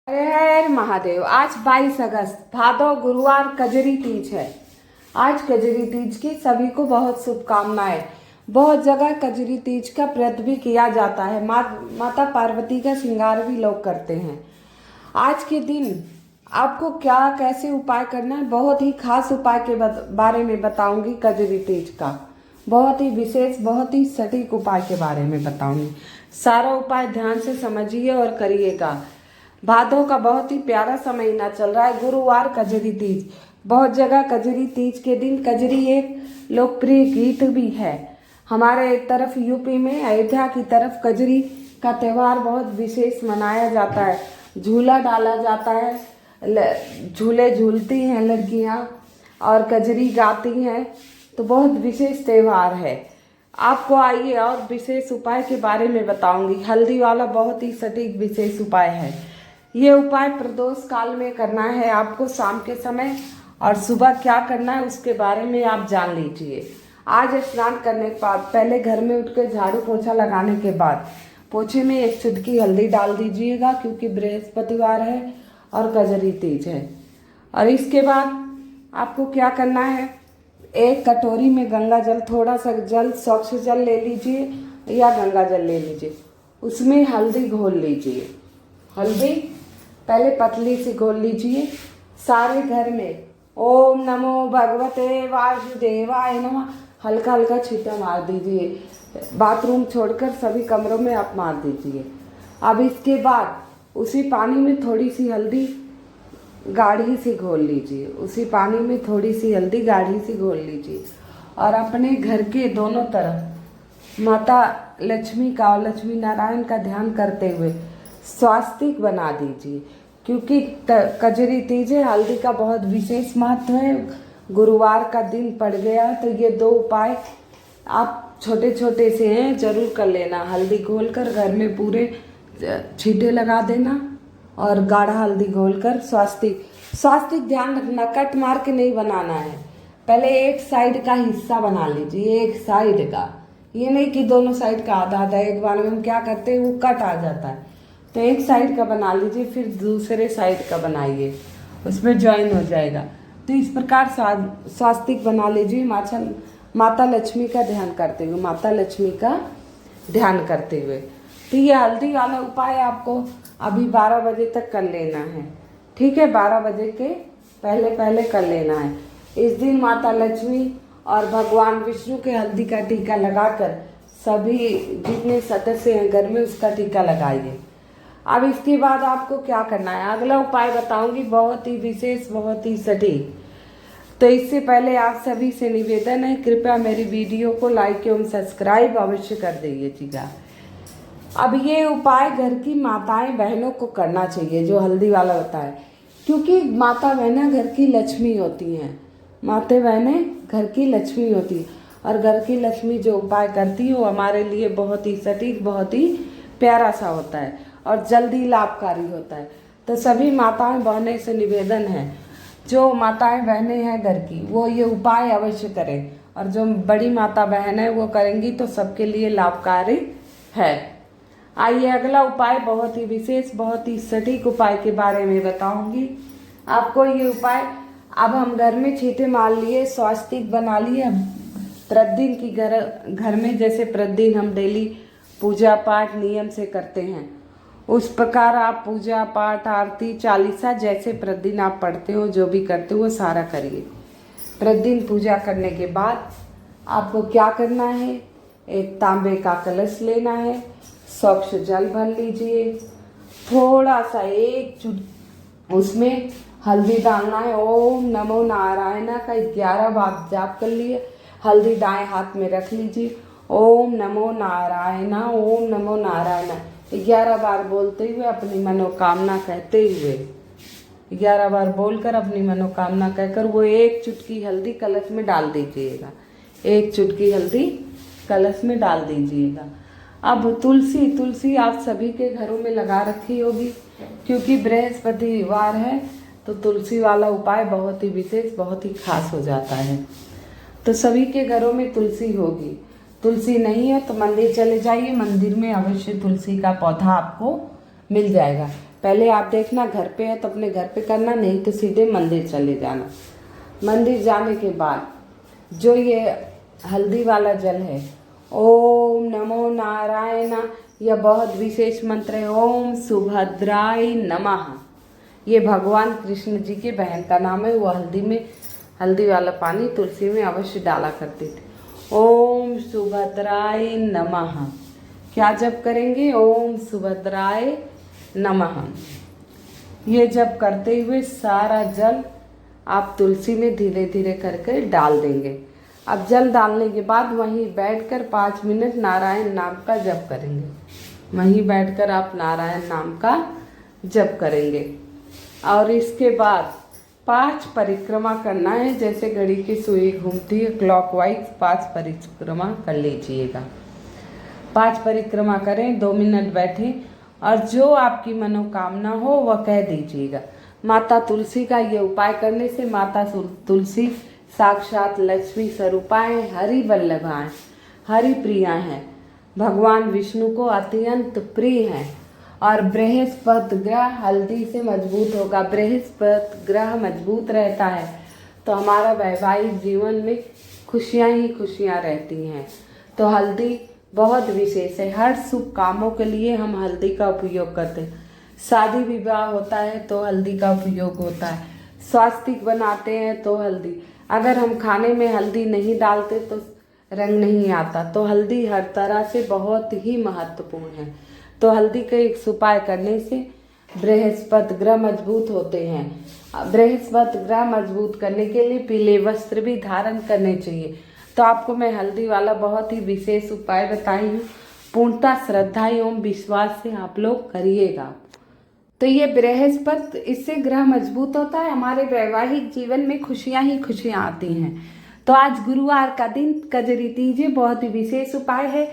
हर हर महादेव। आज 22 अगस्त भादौ गुरुवार कजरी तीज है। आज कजरी तीज की सभी को बहुत शुभकामनाएं। बहुत जगह कजरी तीज का व्रत भी किया जाता है। माता पार्वती का श्रृंगार भी लोग करते हैं। आज के दिन आपको क्या कैसे उपाय करना है, बहुत ही खास उपाय के बारे में बताऊंगी। कजरी तीज का बहुत ही विशेष, बहुत ही सटीक उपाय के बारे में बताऊंगी। सारा उपाय ध्यान से समझिए और करिएगा। भादों का बहुत ही प्यारा सा महीना चल रहा है। गुरुवार कजरी तीज। बहुत जगह कजरी तीज के दिन कजरी एक लोकप्रिय गीत भी है। हमारे तरफ यूपी में अयोध्या की तरफ कजरी का त्यौहार बहुत विशेष मनाया जाता है। झूला डाला जाता है, झूले झूलती हैं लड़कियां और कजरी गाती हैं। तो बहुत विशेष त्यौहार है। आपको आइए और विशेष उपाय के बारे में बताऊंगी। हल्दी वाला बहुत ही सटीक विशेष उपाय है। ये उपाय प्रदोष काल में करना है आपको, शाम के समय, और सुबह क्या करना है उसके बारे में आप जान लीजिए। आज स्नान करने के बाद पहले घर में उठ के झाड़ू पोछा लगाने के बाद पोछे में एक चुटकी हल्दी डाल दीजिएगा, क्योंकि बृहस्पतिवार है और कजरी तीज है। और इसके बाद आपको क्या करना है, एक कटोरी में गंगा जल, थोड़ा सा जल, स्वच्छ जल ले लीजिए या गंगा जल ले लीजिए। उसमें हल्दी घोल लीजिए। हल्दी पहले पतली सी घोल लीजिए। सारे घर में ओम नमो भगवते वासुदेवाय नमः हल्का हल्का छींटा मार दीजिए। बाथरूम छोड़कर सभी कमरों में आप मार दीजिए। अब इसके बाद उसी पानी में थोड़ी सी हल्दी गाढ़ी सी घोल लीजिए। उसी पानी में थोड़ी सी हल्दी गाढ़ी सी घोल लीजिए और अपने घर के दोनों तरफ माता लक्ष्मी का और लक्ष्मी नारायण का ध्यान करते हुए स्वास्तिक बना दीजिए। क्योंकि कजरी तीज है, हल्दी का बहुत विशेष महत्व है। गुरुवार का दिन पड़ गया, तो ये दो उपाय आप छोटे छोटे से हैं, जरूर कर लेना। हल्दी घोलकर घर में पूरे छींटे लगा देना और गाढ़ा हल्दी घोलकर स्वास्तिक ध्यान रखना, कट मार के नहीं बनाना है। पहले एक साइड का हिस्सा बना लीजिए, एक साइड का, ये नहीं कि दोनों साइड का आधा आधा। एक बार में हम क्या करते हैं, वो कट आ जाता है। तो एक साइड का बना लीजिए, फिर दूसरे साइड का बनाइए, उसमें ज्वाइन हो जाएगा। तो इस प्रकार स्वास्तिक बना लीजिए, माता लक्ष्मी का ध्यान करते हुए, माता लक्ष्मी का ध्यान करते हुए। तो ये हल्दी वाला उपाय आपको अभी 12 बजे तक कर लेना है, ठीक है। 12 बजे के पहले पहले कर लेना है। इस दिन माता लक्ष्मी और भगवान विष्णु के हल्दी का टीका लगाकर सभी जितने सदस्य हैं घर में उसका टीका लगाइए। अब इसके बाद आपको क्या करना है, अगला उपाय बताऊंगी, बहुत ही विशेष, बहुत ही सटीक। तो इससे पहले आप सभी से निवेदन है, कृपया मेरी वीडियो को लाइक एवं सब्सक्राइब अवश्य कर दीजिएगा। अब ये उपाय घर की माताएं बहनों को करना चाहिए, जो हल्दी वाला होता है, क्योंकि माता बहनें घर की लक्ष्मी होती हैं। माता बहनें घर की लक्ष्मी होती है और घर की लक्ष्मी जो उपाय करती है वो हमारे लिए बहुत ही सटीक, बहुत ही प्यारा सा होता है और जल्दी लाभकारी होता है। तो सभी माताएं बहनें से निवेदन है, जो माताएं बहनें हैं घर की, वो ये उपाय अवश्य करें, और जो बड़ी माता बहन है वो करेंगी तो सबके लिए लाभकारी है। आइए अगला उपाय, बहुत ही विशेष, बहुत ही सटीक उपाय के बारे में बताऊंगी आपको। ये उपाय, अब हम घर में छींटे मार लिए, स्वास्तिक बना लिए। प्रतिदिन की घर में जैसे प्रतिदिन हम डेली पूजा पाठ नियम से करते हैं, उस प्रकार आप पूजा पाठ, आरती, चालीसा जैसे प्रतिदिन आप पढ़ते हो, जो भी करते हो वो सारा करिए। प्रतिदिन पूजा करने के बाद आपको क्या करना है, एक तांबे का कलश लेना है, स्वच्छ जल भर लीजिए, थोड़ा सा एक चुटकी उसमें हल्दी डालना है। ओम नमो नारायण का 11 बार जाप कर लिए। हल्दी दाएं हाथ में रख लीजिए। ओम नमो नारायण, ओम नमो नारायण 11 बार बोलते हुए, अपनी मनोकामना कहते हुए, 11 बार बोलकर अपनी मनोकामना कहकर वो एक चुटकी हल्दी कलश में डाल दीजिएगा। एक चुटकी हल्दी कलश में डाल दीजिएगा। अब तुलसी आप सभी के घरों में लगा रखी होगी, क्योंकि बृहस्पतिवार है तो तुलसी वाला उपाय बहुत ही विशेष, बहुत ही खास हो जाता है। तो सभी के घरों में तुलसी होगी। तुलसी नहीं है तो मंदिर चले जाइए, मंदिर में अवश्य तुलसी का पौधा आपको मिल जाएगा। पहले आप देखना घर पे है तो अपने घर पे करना, नहीं तो सीधे मंदिर चले जाना। मंदिर जाने के बाद जो ये हल्दी वाला जल है, ओम नमो नारायण, यह बहुत विशेष मंत्र है। ओम सुभद्राय नमः, ये भगवान कृष्ण जी के बहन का नाम है। वो हल्दी वाला पानी तुलसी में अवश्य डाला करती थी। ओम सुभद्राय नमः, क्या जप करेंगे? ओम सुभद्राय नमः। ये जप करते हुए सारा जल आप तुलसी में धीरे धीरे करके डाल देंगे। अब जल डालने के बाद वहीं बैठकर 5 मिनट नारायण नाम का जप करेंगे। वहीं बैठकर आप नारायण नाम का जप करेंगे और इसके बाद 5 परिक्रमा करना है। जैसे घड़ी की सुई घूमती है क्लॉकवाइज 5 परिक्रमा कर लीजिएगा। 5 परिक्रमा करें, 2 मिनट बैठें और जो आपकी मनोकामना हो वह कह दीजिएगा। माता तुलसी का ये उपाय करने से माता तुलसी साक्षात लक्ष्मी स्वरूपा है, हरि वल्लभा है, हरि प्रिया है, भगवान विष्णु को अत्यंत प्रिय है। और बृहस्पति ग्रह हल्दी से मजबूत होगा। बृहस्पति ग्रह मजबूत रहता है तो हमारा वैवाहिक जीवन में खुशियाँ ही खुशियाँ रहती हैं। तो हल्दी बहुत विशेष है। हर शुभ कामों के लिए हम हल्दी का उपयोग करते हैं। शादी विवाह होता है तो हल्दी का उपयोग होता है। स्वास्तिक बनाते हैं तो हल्दी। अगर हम खाने में हल्दी नहीं डालते तो रंग नहीं आता। तो हल्दी हर तरह से बहुत ही महत्वपूर्ण है। तो हल्दी का एक उपाय करने से बृहस्पति ग्रह मजबूत होते हैं। बृहस्पति ग्रह मजबूत करने के लिए पीले वस्त्र भी धारण करने चाहिए। तो आपको मैं हल्दी वाला बहुत ही विशेष उपाय बताई हूँ। पूर्णतः श्रद्धा एवं विश्वास से आप लोग करिएगा। तो ये बृहस्पति, इससे ग्रह मजबूत होता है, हमारे वैवाहिक जीवन में खुशियाँ ही खुशियाँ आती हैं। तो आज गुरुवार का दिन कजरी तीज बहुत ही विशेष उपाय है।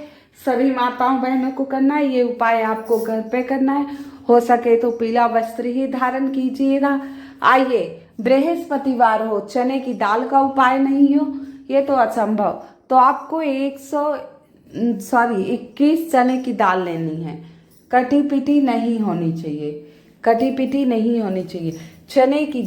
सभी माताओं बहनों को करना है। ये उपाय आपको घर पे करना है। हो सके तो पीला वस्त्र ही धारण कीजिएगा। आइए, बृहस्पतिवार हो, चने की दाल का उपाय नहीं हो, ये तो असंभव। तो आपको 21 चने की दाल लेनी है। कटी पिटी नहीं होनी चाहिए, कटी पिटी नहीं होनी चाहिए। चने की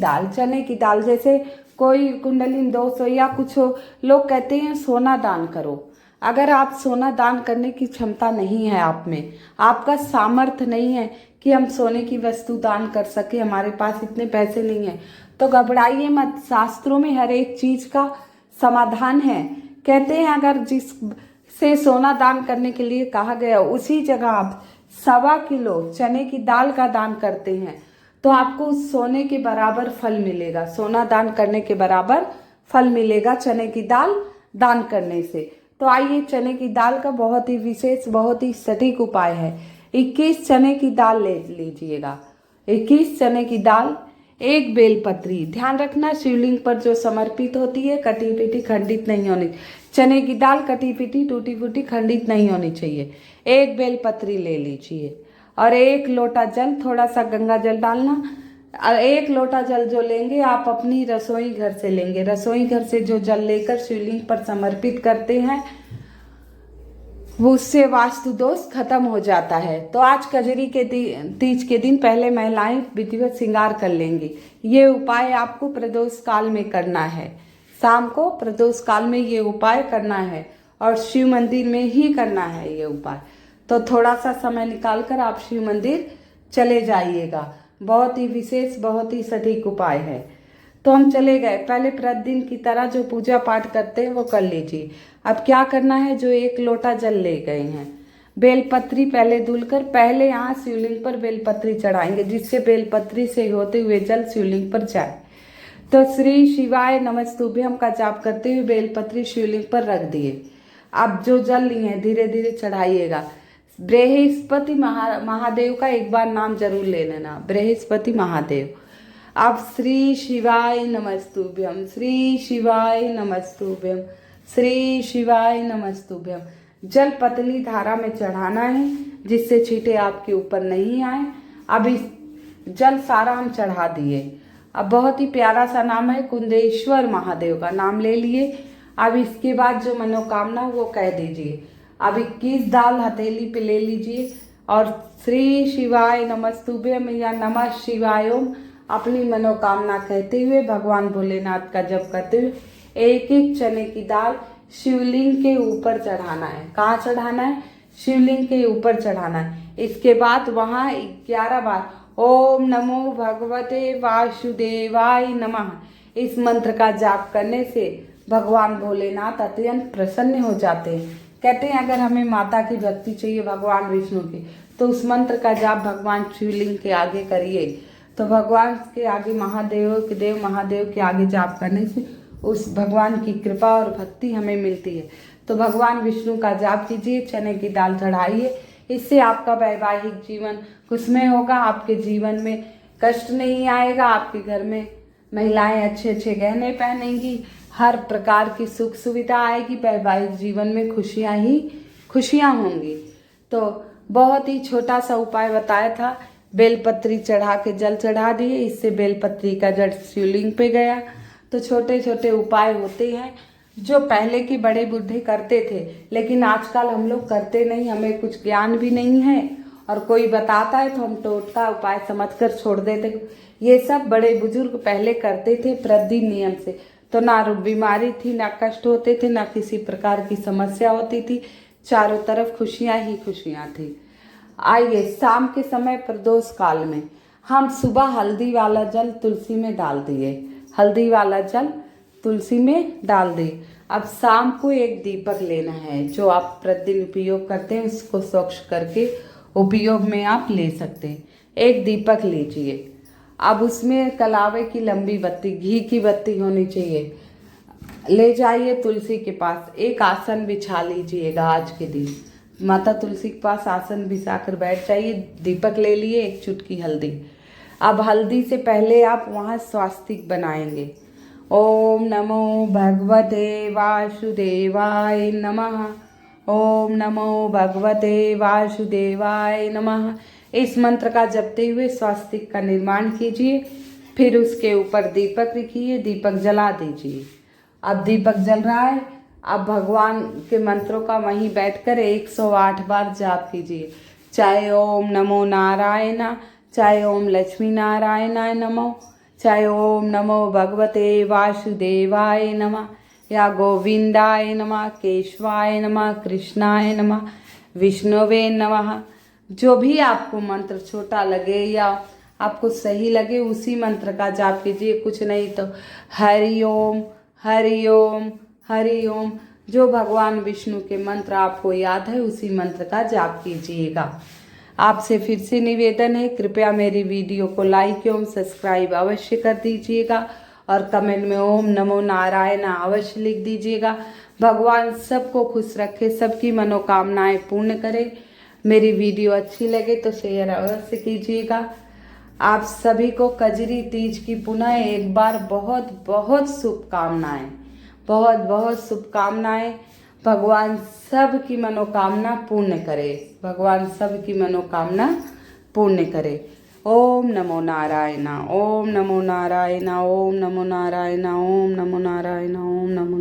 दाल जैसे कोई कुंडली दोष हो या कुछ हो, लोग कहते हैं सोना दान करो। अगर आप सोना दान करने की क्षमता नहीं है आप में, आपका सामर्थ्य नहीं है कि हम सोने की वस्तु दान कर सके, हमारे पास इतने पैसे नहीं है, तो घबराइए मत। शास्त्रों में हर एक चीज का समाधान है। कहते हैं अगर जिससे सोना दान करने के लिए कहा गया उसी जगह आप 1.25 किलो चने की दाल का दान करते हैं तो आपको सोने के बराबर फल मिलेगा। सोना दान करने के बराबर फल मिलेगा चने की दाल दान करने से। तो आइए, चने की दाल का बहुत ही विशेष, बहुत ही सटीक उपाय है। 21 चने की दाल ले लीजिएगा। 21 चने की दाल, 1 बेलपत्री। ध्यान रखना शिवलिंग पर जो समर्पित होती है कटी पिटी खंडित नहीं होनी। चने की दाल कटी पिटी टूटी फूटी खंडित नहीं होनी चाहिए। 1 बेलपत्री ले लीजिए और 1 लोटा जल, थोड़ा सा गंगा जल डालना। और 1 लोटा जल जो लेंगे आप अपनी रसोई घर से लेंगे। रसोई घर से जो जल लेकर शिवलिंग पर समर्पित करते हैं वो उससे वास्तु दोष खत्म हो जाता है। तो आज कजरी के तीज के दिन पहले महिलाएं विधिवत श्रृंगार कर लेंगी। ये उपाय आपको प्रदोष काल में करना है। शाम को प्रदोष काल में ये उपाय करना है और शिव मंदिर में ही करना है ये उपाय। तो थोड़ा सा समय निकालकर आप शिव मंदिर चले जाइएगा। बहुत ही विशेष, बहुत ही सटीक उपाय है। तो हम चले गए। पहले प्रतिदिन की तरह जो पूजा पाठ करते हैं वो कर लीजिए। अब क्या करना है, जो 1 लोटा जल ले गए हैं, बेलपत्री पहले धुलकर पहले यहाँ शिवलिंग पर बेलपत्री चढ़ाएंगे, जिससे बेलपत्री से होते हुए जल शिवलिंग पर जाए। तो श्री शिवाय नमस्तुभ्यम का जाप करते हुए बेलपत्री शिवलिंग पर रख दिए। अब जो जल लिए हैं धीरे धीरे चढ़ाइएगा। बृहस्पति महादेव का एक बार नाम जरूर ले लेना, बृहस्पति महादेव। अब श्री शिवाय नमस्तुभ्यम, श्री शिवाय नमस्तुभ्यम, श्री शिवाय नमस्तुभ्यम। जल पतली धारा में चढ़ाना है जिससे छींटे आपके ऊपर नहीं आए। अब इस जल सारा हम चढ़ा दिए। अब बहुत ही प्यारा सा नाम है, कुंदेश्वर महादेव का नाम ले लिए। अब इसके बाद जो मनोकामना वो कह दीजिए। अब 21 दाल हथेली पे ले लीजिए और श्री शिवाय नमस्तुभ्यम या नमः शिवाय ओम अपनी मनोकामना कहते हुए भगवान भोलेनाथ का जप करते हुए एक एक चने की दाल शिवलिंग के ऊपर चढ़ाना है। कहाँ चढ़ाना है? शिवलिंग के ऊपर चढ़ाना है। इसके बाद वहाँ 11 बार ओम नमो भगवते वासुदेवाय नमः इस मंत्र का जाप करने से भगवान भोलेनाथ अत्यंत प्रसन्न हो जाते हैं। कहते हैं अगर हमें माता की भक्ति चाहिए भगवान विष्णु की, तो उस मंत्र का जाप भगवान शिवलिंग के आगे करिए। तो भगवान के आगे महादेव के आगे जाप करने से उस भगवान की कृपा और भक्ति हमें मिलती है। तो भगवान विष्णु का जाप कीजिए, चने की दाल चढ़ाइए। इससे आपका वैवाहिक जीवन खुशमय होगा, आपके जीवन में कष्ट नहीं आएगा, आपके घर में महिलाएं अच्छे अच्छे गहने पहनेंगी, हर प्रकार की सुख सुविधा आएगी, वैवाहिक जीवन में खुशियां ही खुशियां होंगी। तो बहुत ही छोटा सा उपाय बताया था। बेलपत्री चढ़ा के जल चढ़ा दिए, इससे बेलपत्री का जड़ शिवलिंग पे गया। तो छोटे छोटे उपाय होते हैं जो पहले के बड़े बूढ़े करते थे, लेकिन आजकल हम लोग करते नहीं, हमें कुछ ज्ञान भी नहीं है और कोई बताता है तो हम टोटका उपाय समझकर छोड़ देते। ये सब बड़े बुजुर्ग पहले करते थे प्रतिदिन नियम से, तो ना बीमारी थी, ना कष्ट होते थे, ना किसी प्रकार की समस्या होती थी, चारों तरफ खुशियां ही खुशियां थी। आइए शाम के समय प्रदोष काल में हम सुबह हल्दी वाला जल तुलसी में डाल दिए, हल्दी वाला जल तुलसी में डाल दिए। अब शाम को एक दीपक लेना है, जो आप प्रतिदिन उपयोग करते हैं उसको स्वच्छ करके उपयोग में आप ले सकते हैं। एक दीपक लीजिए, अब उसमें कलावे की लंबी बत्ती, घी की बत्ती होनी चाहिए, ले जाइए तुलसी के पास। एक आसन बिछा लीजिएगा आज के दिन, माता तुलसी के पास आसन बिछाकर बैठ जाइए। दीपक ले लिए, एक चुटकी हल्दी। अब हल्दी से पहले आप वहाँ स्वास्तिक बनाएंगे। ओम नमो भगवते वासुदेवाय नमः, ओम नमो भगवते वासुदेवाय नमः इस मंत्र का जपते हुए स्वास्तिक का निर्माण कीजिए। फिर उसके ऊपर दीपक रखिए, दीपक जला दीजिए। अब दीपक जल रहा है, अब भगवान के मंत्रों का वहीं बैठकर 108 बार जाप कीजिए। चाहे ओम नमो नारायण, चाहे ओम लक्ष्मी नारायणाय नमो, चाहे ओम नमो भगवते वासुदेवाय नमः या गोविंदाय नमः, केशवाय नमः, कृष्णाय नमः, विष्णुवे नमः। जो भी आपको मंत्र छोटा लगे या आपको सही लगे उसी मंत्र का जाप कीजिए। कुछ नहीं तो हरि ओम हरि ओम हरि ओम, जो भगवान विष्णु के मंत्र आपको याद है उसी मंत्र का जाप कीजिएगा। आपसे फिर से निवेदन है, कृपया मेरी वीडियो को लाइक एवं सब्सक्राइब अवश्य कर दीजिएगा और कमेंट में ओम नमो नारायण अवश्य लिख दीजिएगा। भगवान सबको खुश रखे, सबकी मनोकामनाएं पूर्ण करे। मेरी वीडियो अच्छी लगे तो शेयर अवश्य कीजिएगा। आप सभी को कजरी तीज की पुनः एक बार बहुत बहुत शुभकामनाएं, बहुत बहुत शुभकामनाएं। भगवान सबकी मनोकामना पूर्ण करे, भगवान सबकी मनोकामना पूर्ण करे। ओम नमो नारायण, ओम नमो नारायण, ओम नमो नारायण, ओम नमो नारायण, ओम नमो